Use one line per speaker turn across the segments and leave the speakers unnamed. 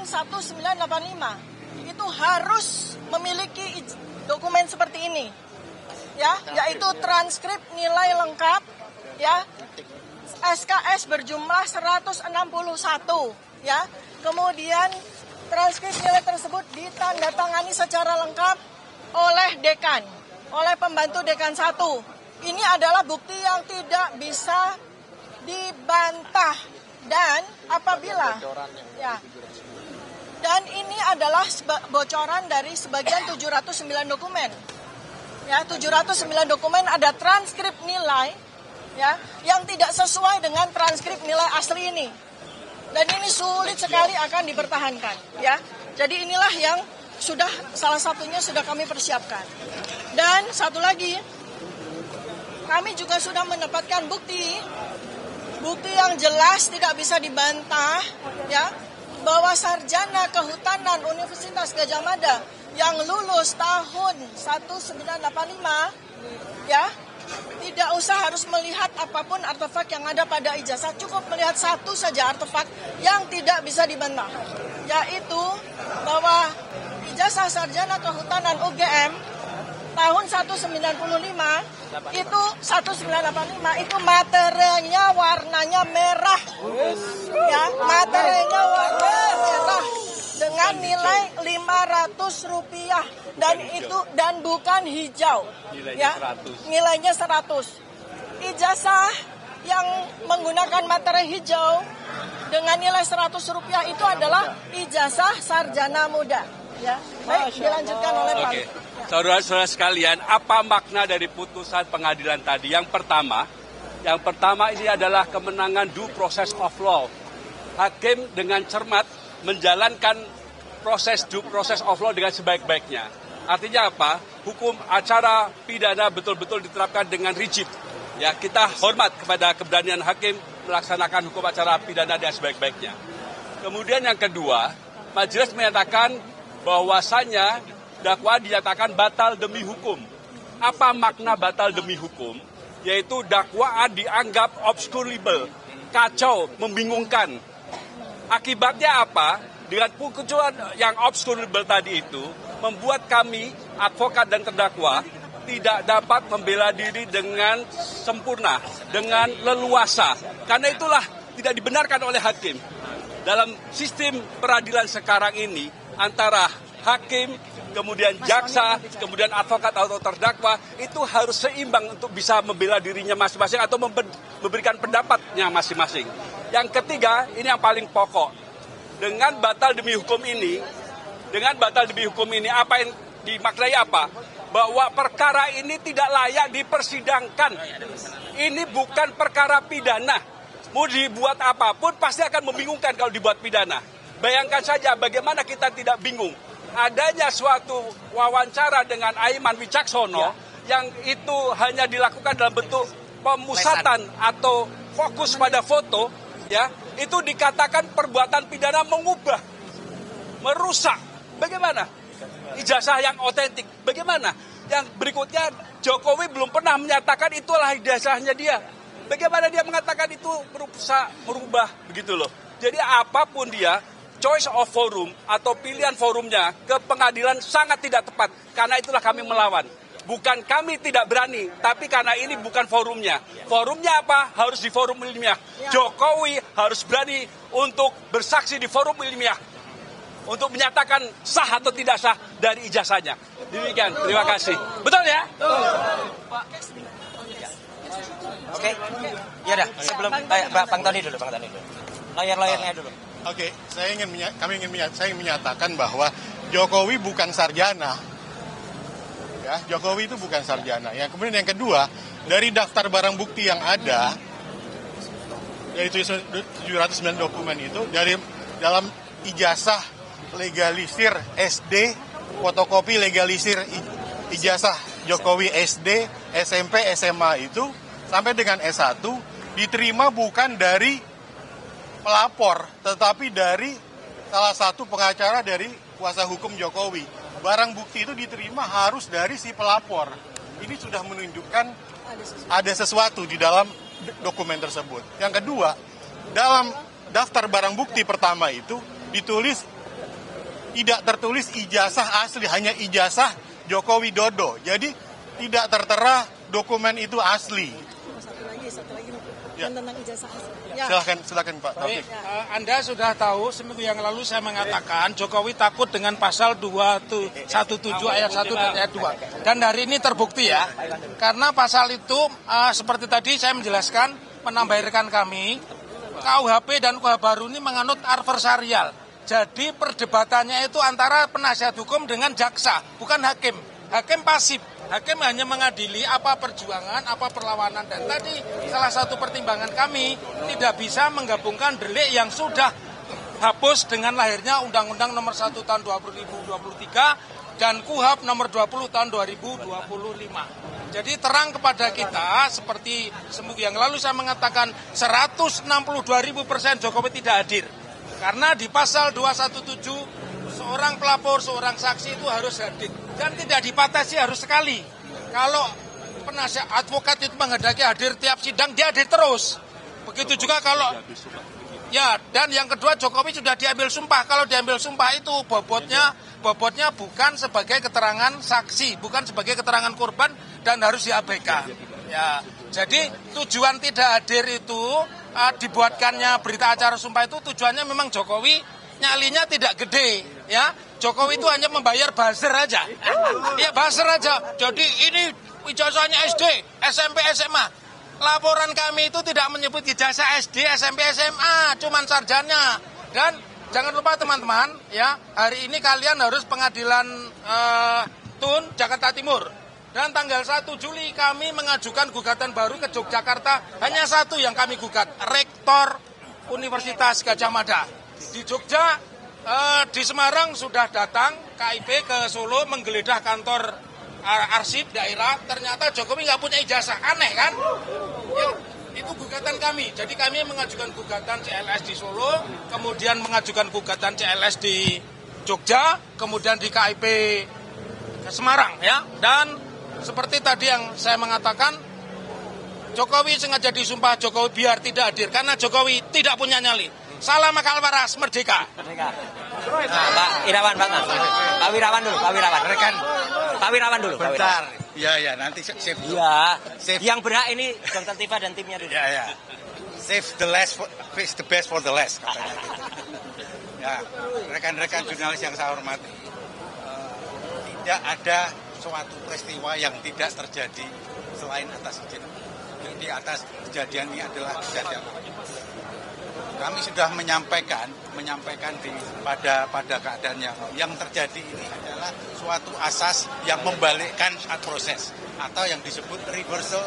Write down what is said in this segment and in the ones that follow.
tahun 1985 itu harus memiliki dokumen seperti ini, ya, yaitu transkrip nilai lengkap, ya, SKS berjumlah 161, ya, kemudian transkrip nilai tersebut ditandatangani secara lengkap oleh dekan, oleh pembantu dekan 1. Ini adalah bukti yang tidak bisa dibantah dan apabila ya, dan ini adalah bocoran dari sebagian 709 dokumen. Ya, 709 dokumen ada transkrip nilai, ya, yang tidak sesuai dengan transkrip nilai asli ini. Dan ini sulit sekali akan dipertahankan, ya. Jadi inilah yang salah satunya sudah kami persiapkan. Dan satu lagi, kami juga sudah mendapatkan bukti yang jelas tidak bisa dibantah, ya, bahwa sarjana kehutanan Universitas Gadjah Mada yang lulus tahun 1985, ya, tidak usah harus melihat apapun artefak yang ada pada ijazah, cukup melihat satu saja artefak yang tidak bisa dibantah, yaitu bahwa ijazah sarjana kehutanan UGM tahun 1985 itu 1985 itu materinya warnanya merah, ya, materinya warna merah dengan nilai Rp500 dan bukan hijau, ya, nilainya 100. Ijazah yang menggunakan materi hijau dengan nilai Rp100 itu adalah ijazah sarjana muda, ya. Baik, dilanjutkan oleh Pak.
Oke. Saudara-saudara sekalian, apa makna dari putusan pengadilan tadi? Yang pertama ini adalah kemenangan due process of law. Hakim dengan cermat menjalankan proses due process of law dengan sebaik-baiknya. Artinya apa? Hukum acara pidana betul-betul diterapkan dengan rigid. Ya, kita hormat kepada keberanian hakim melaksanakan hukum acara pidana dengan sebaik-baiknya. Kemudian yang kedua, majelis menyatakan bahwasannya dakwaan dinyatakan batal demi hukum. Apa makna batal demi hukum? Yaitu dakwaan dianggap obscurable, kacau, membingungkan. Akibatnya apa? Dengan putusan yang obscurable tadi itu, membuat kami, advokat dan terdakwa, tidak dapat membela diri dengan sempurna, dengan leluasa. Karena itulah tidak dibenarkan oleh hakim. Dalam sistem peradilan sekarang ini, antara hakim, kemudian jaksa, kemudian advokat atau terdakwa, itu harus seimbang untuk bisa membela dirinya masing-masing atau memberikan pendapatnya masing-masing. Yang ketiga, ini yang paling pokok. Dengan batal demi hukum ini, apa yang dimaknai apa? Bahwa perkara ini tidak layak dipersidangkan. Ini bukan perkara pidana. Mau dibuat apapun pasti akan membingungkan kalau dibuat pidana. Bayangkan saja bagaimana kita tidak bingung. Adanya suatu wawancara dengan Aiman Wicaksono yang itu hanya dilakukan dalam bentuk pemusatan atau fokus pada foto, ya, itu dikatakan perbuatan pidana mengubah, merusak. Bagaimana? Ijazah yang otentik. Bagaimana? Yang berikutnya, Jokowi belum pernah menyatakan itulah ijazahnya dia. Bagaimana dia mengatakan itu merubah begitu loh. Jadi apapun dia, choice of forum atau pilihan forumnya ke pengadilan sangat tidak tepat. Karena itulah kami melawan. Bukan kami tidak berani, tapi karena ini bukan forumnya. Forumnya apa? Harus di forum ilmiah. Jokowi harus berani untuk bersaksi di forum ilmiah. Untuk menyatakan sah atau tidak sah dari ijazahnya. Demikian, terima kasih. Betul ya?
Oke, ya dah. Sebelum Bang Tony dulu. Lawyer-lawyernya dulu.
Oke, saya ingin menyatakan bahwa Jokowi bukan sarjana. Ya, Jokowi itu bukan sarjana. Yang kemudian yang kedua, dari daftar barang bukti yang ada, yaitu 709 dokumen itu, dari dalam ijazah legalisir SD, fotokopi legalisir ijazah Jokowi SD, SMP, SMA itu, sampai dengan S1, diterima bukan dari pelapor, tetapi dari salah satu pengacara dari kuasa hukum Jokowi. Barang bukti itu diterima harus dari si pelapor. Ini sudah menunjukkan ada sesuatu di dalam dokumen tersebut. Yang kedua, dalam daftar barang bukti pertama itu ditulis tidak tertulis ijazah asli, hanya ijazah Joko Widodo. Jadi tidak tertera dokumen itu asli.
Satu lagi
Ya.
tentang ijazah asli. Ya.
Silakan Pak Taufik.
Baik, Anda sudah tahu seminggu yang lalu saya mengatakan Jokowi takut dengan pasal 217 ayat 1 dan ayat 2. Dan hari ini terbukti ya. Karena pasal itu seperti tadi saya menjelaskan, menambahkan kami, KUHP dan KUHP baru ini menganut adversarial. Jadi perdebatannya itu antara penasihat hukum dengan jaksa, bukan hakim. Hakim pasif. Hakim hanya mengadili apa perjuangan, apa perlawanan. Dan tadi salah satu pertimbangan kami tidak bisa menggabungkan delik yang sudah hapus dengan lahirnya Undang-Undang Nomor 1 Tahun 2023 dan KUHP Nomor 20 Tahun 2025. Jadi terang kepada kita, seperti seminggu yang lalu saya mengatakan 162.000% Jokowi tidak hadir. Karena di pasal 217 seorang pelapor, seorang saksi itu harus hadir. Dan tidak dibatasi harus sekali. Kalau penasihat advokat itu menghendaki hadir tiap sidang, dia hadir terus. Begitu juga kalau... Ya, dan yang kedua Jokowi sudah diambil sumpah. Kalau diambil sumpah itu bobotnya bukan sebagai keterangan saksi, bukan sebagai keterangan korban dan harus diabaikan. Ya, jadi tujuan tidak hadir itu dibuatkannya berita acara sumpah itu tujuannya memang Jokowi nyalinya tidak gede, ya. Jokowi itu hanya membayar buzzer aja. Ya, buzzer aja. Jadi ini ijazahnya SD, SMP, SMA. Laporan kami itu tidak menyebut ijazah SD, SMP, SMA, cuman sarjana. Dan jangan lupa teman-teman, ya, hari ini kalian harus pengadilan TUN Jakarta Timur. Dan tanggal 1 Juli kami mengajukan gugatan baru ke Yogyakarta. Hanya satu yang kami gugat, Rektor Universitas Gadjah Mada. Di Jogja, di Semarang sudah datang KIP ke Solo menggeledah kantor arsip daerah, ternyata Jokowi nggak punya ijazah. Aneh kan? Ya, itu gugatan kami. Jadi kami mengajukan gugatan CLS di Solo, kemudian mengajukan gugatan CLS di Jogja, kemudian di KIP Semarang, ya. Dan seperti tadi yang saya mengatakan, Jokowi sengaja disumpah Jokowi biar tidak hadir karena Jokowi tidak punya nyali. Salam akal waras, merdeka.
Merdeka. Nah, Pak Irawan, Pak Wirawan dulu, Pak Wirawan. Pak Wirawan dulu.
Bentar. Ya, nanti save.
Iya. Yang berhak ini Dr. Tifa dan timnya dulu.
Ya. Save the best for the last, katanya. Ya, rekan-rekan jurnalis yang saya hormati, tidak ada suatu peristiwa yang tidak terjadi selain atas izin. Di atas kejadian ini adalah kejadian. Kami sudah menyampaikan pada keadaan yang terjadi ini adalah suatu asas yang membalikkan proses atau yang disebut reversal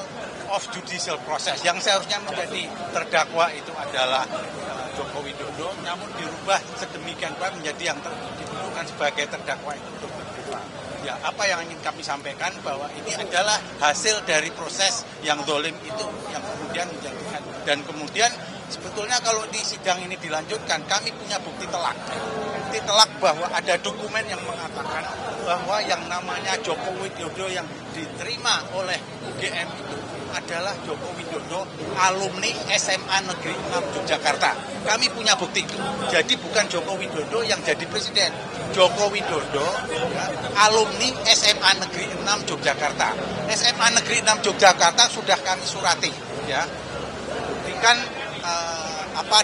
of judicial process, yang seharusnya menjadi terdakwa itu adalah Joko Widodo, namun dirubah sedemikian rupa menjadi yang dituduhkan sebagai terdakwa itu Dr. Tifa. Ya, apa yang ingin kami sampaikan bahwa ini adalah hasil dari proses yang dolim itu yang kemudian menjadikan, dan kemudian sebetulnya kalau di sidang ini dilanjutkan, kami punya bukti telak bahwa ada dokumen yang mengatakan bahwa yang namanya Joko Widodo yang diterima oleh UGM itu adalah Joko Widodo alumni SMA Negeri 6 Yogyakarta. Kami punya bukti itu. Jadi bukan Joko Widodo yang jadi presiden. Joko Widodo alumni SMA Negeri 6 Yogyakarta. SMA Negeri 6 Yogyakarta sudah kami surati, ya. Buktikan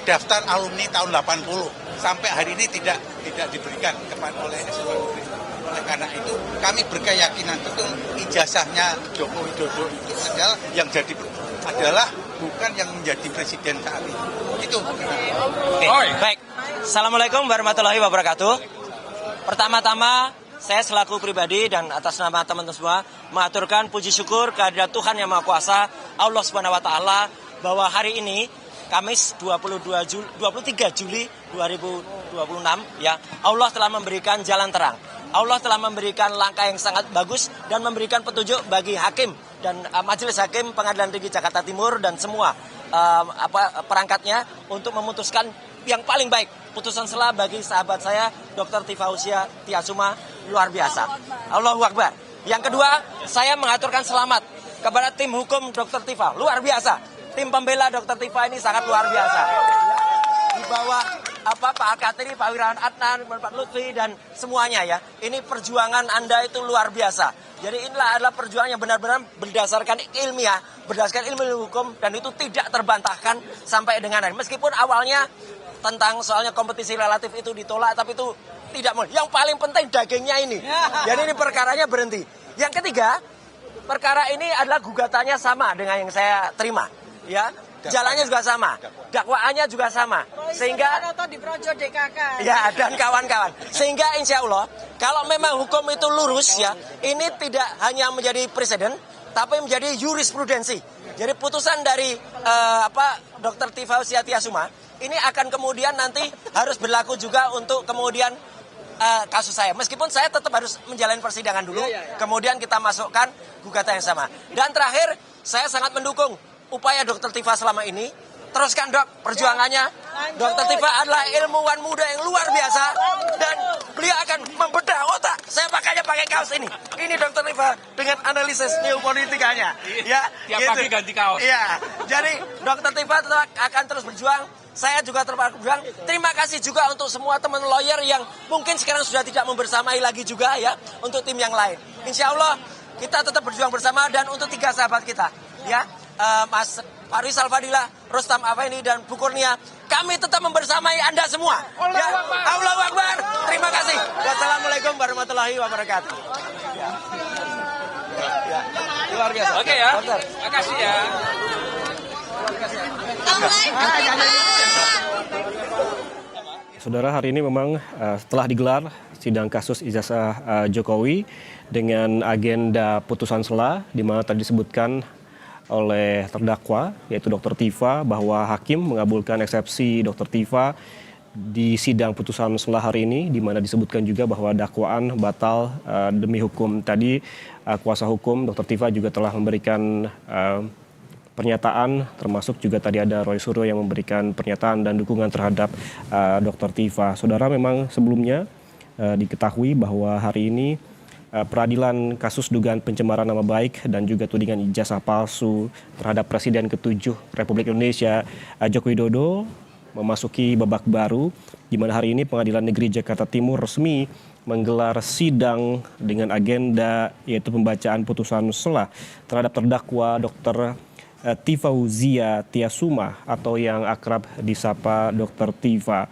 daftar alumni tahun 80 sampai hari ini tidak diberikan kepada oleh SMA Negeri. Oleh karena itu kami berkeyakinan betul ijazahnya Joko Widodo itu adalah bukan yang menjadi presiden saat ini. Itu.
Oke. Baik. Assalamualaikum warahmatullahi wabarakatuh. Pertama-tama saya selaku pribadi dan atas nama teman-teman semua mengaturkan puji syukur kehadirat Tuhan Yang Maha Kuasa, Allah Subhanahu wa taala, bahwa hari ini Kamis 23 Juli 2026, ya, Allah telah memberikan jalan terang. Allah telah memberikan langkah yang sangat bagus dan memberikan petunjuk bagi hakim dan majelis hakim Pengadilan Tinggi Jakarta Timur dan semua perangkatnya untuk memutuskan yang paling baik. Putusan sela bagi sahabat saya Dr. Tifa Husya Tiasuma luar biasa. Allahu Akbar. Yang kedua, saya mengaturkan selamat kepada tim hukum Dr. Tifa luar biasa. Tim pembela Dr. Tifa ini sangat luar biasa. Pak Al-Katiri, Pak Wirawan Adnan, Pak Lutfi dan semuanya ya. Ini perjuangan Anda itu luar biasa. Jadi inilah adalah perjuangan yang benar-benar berdasarkan ilmiah, berdasarkan ilmu hukum dan itu tidak terbantahkan sampai dengan hari. Meskipun awalnya tentang soalnya kompetisi relatif itu ditolak, tapi itu tidak mau. Yang paling penting dagingnya ini. Jadi ini perkaranya berhenti. Yang ketiga, perkara ini adalah gugatannya sama dengan yang saya terima, ya. Jalannya juga sama, dakwaannya juga sama, sehingga
di Projo DKK.
ya dan kawan-kawan. Sehingga insya Allah kalau memang hukum itu lurus ya, ini tidak hanya menjadi presiden, tapi menjadi jurisprudensi. Jadi putusan dari Dr. Tifa Tiasuma ini akan kemudian nanti harus berlaku juga untuk kemudian kasus saya. Meskipun saya tetap harus menjalani persidangan dulu, kemudian kita masukkan gugatan yang sama. Dan terakhir, saya sangat mendukung upaya Dr. Tifa selama ini. Teruskan dok perjuangannya. Dr. Tifa adalah ilmuwan muda yang luar biasa dan beliau akan membedah otak. Saya pakai kaos ini. Ini Dr. Tifa dengan analisis neopolitikanya. Ya,
tiap
gitu.
pagi ganti kaos.
Iya. Jadi Dr. Tifa tetap akan terus berjuang. Saya juga terus berjuang. Terima kasih juga untuk semua teman lawyer yang mungkin sekarang sudah tidak membersamai lagi juga ya untuk tim yang lain. Insya Allah kita tetap berjuang bersama dan untuk 3 sahabat kita ya. Mas Faris Al-Fadilah, Rustam Afendi dan Bu Kurnia, kami tetap membersamai Anda semua. Ya. Allahu Akbar. Terima kasih. Wassalamualaikum warahmatullahi wabarakatuh. Ya. Luar biasa.
Oke ya. Terima kasih ya.
Saudara, hari ini memang setelah digelar sidang kasus ijazah Jokowi dengan agenda putusan sela, di mana tadi disebutkan oleh terdakwa yaitu Dr. Tifa bahwa hakim mengabulkan eksepsi Dr. Tifa di sidang putusan sela hari ini, di mana disebutkan juga bahwa dakwaan batal demi hukum. Tadi kuasa hukum Dr. Tifa juga telah memberikan pernyataan, termasuk juga tadi ada Roy Suryo yang memberikan pernyataan dan dukungan terhadap Dr. Tifa. Saudara, memang sebelumnya diketahui bahwa hari ini peradilan kasus dugaan pencemaran nama baik dan juga tudingan ijazah palsu terhadap Presiden ke-7 Republik Indonesia Joko Widodo memasuki babak baru, di mana hari ini Pengadilan Negeri Jakarta Timur resmi menggelar sidang dengan agenda yaitu pembacaan putusan sela terhadap terdakwa Dr. Tifa Tiasuma atau yang akrab disapa Dr. Tifa.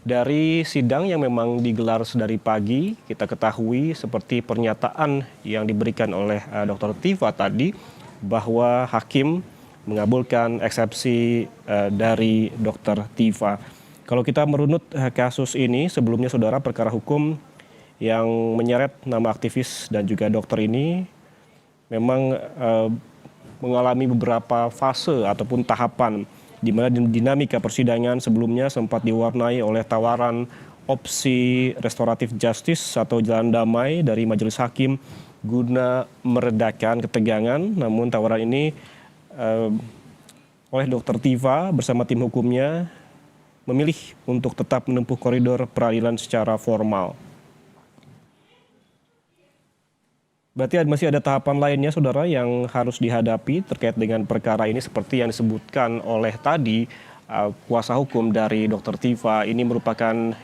Dari sidang yang memang digelar sedari pagi, kita ketahui seperti pernyataan yang diberikan oleh Dr. Tifa tadi bahwa hakim mengabulkan eksepsi dari Dr. Tifa. Kalau kita merunut kasus ini, sebelumnya saudara, perkara hukum yang menyeret nama aktivis dan juga dokter ini memang mengalami beberapa fase ataupun tahapan, di mana dinamika persidangan sebelumnya sempat diwarnai oleh tawaran opsi restoratif justice atau jalan damai dari majelis hakim guna meredakan ketegangan. Namun tawaran ini oleh Dr. Tifa bersama tim hukumnya memilih untuk tetap menempuh koridor peradilan secara formal. Berarti masih ada tahapan lainnya, saudara, yang harus dihadapi terkait dengan perkara ini seperti yang disebutkan oleh tadi kuasa hukum dari Dr. Tifa. Ini merupakan,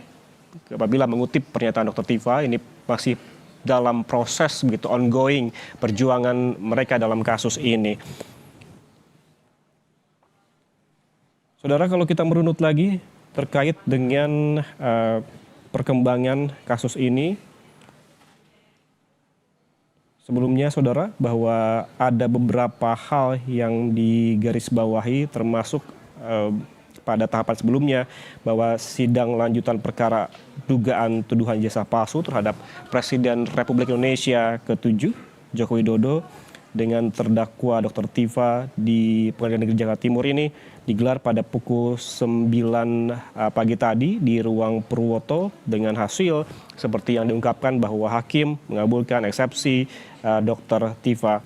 apabila mengutip pernyataan Dr. Tifa, ini masih dalam proses begitu ongoing perjuangan mereka dalam kasus ini. Saudara, kalau kita merunut lagi terkait dengan perkembangan kasus ini, sebelumnya, saudara, bahwa ada beberapa hal yang digarisbawahi, termasuk pada tahapan sebelumnya bahwa sidang lanjutan perkara dugaan tuduhan ijazah palsu terhadap Presiden Republik Indonesia ke-7 Joko Widodo dengan terdakwa Dr. Tifa di Pengadilan Negeri Jakarta Timur ini digelar pada pukul 9 pagi tadi di ruang Purwoto dengan hasil seperti yang diungkapkan bahwa hakim mengabulkan eksepsi Dr. Tifa.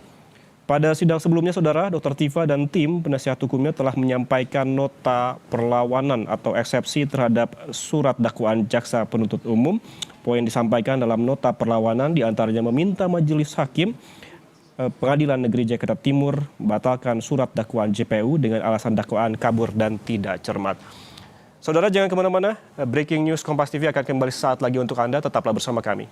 Pada sidang sebelumnya, saudara, Dr. Tifa dan tim penasihat hukumnya telah menyampaikan nota perlawanan atau eksepsi terhadap surat dakwaan jaksa penuntut umum. Poin disampaikan dalam nota perlawanan diantaranya meminta majelis hakim Pengadilan Negeri Jakarta Timur membatalkan surat dakwaan JPU dengan alasan dakwaan kabur dan tidak cermat. Saudara jangan kemana-mana, breaking news Kompas TV akan kembali saat lagi untuk Anda, tetaplah bersama kami.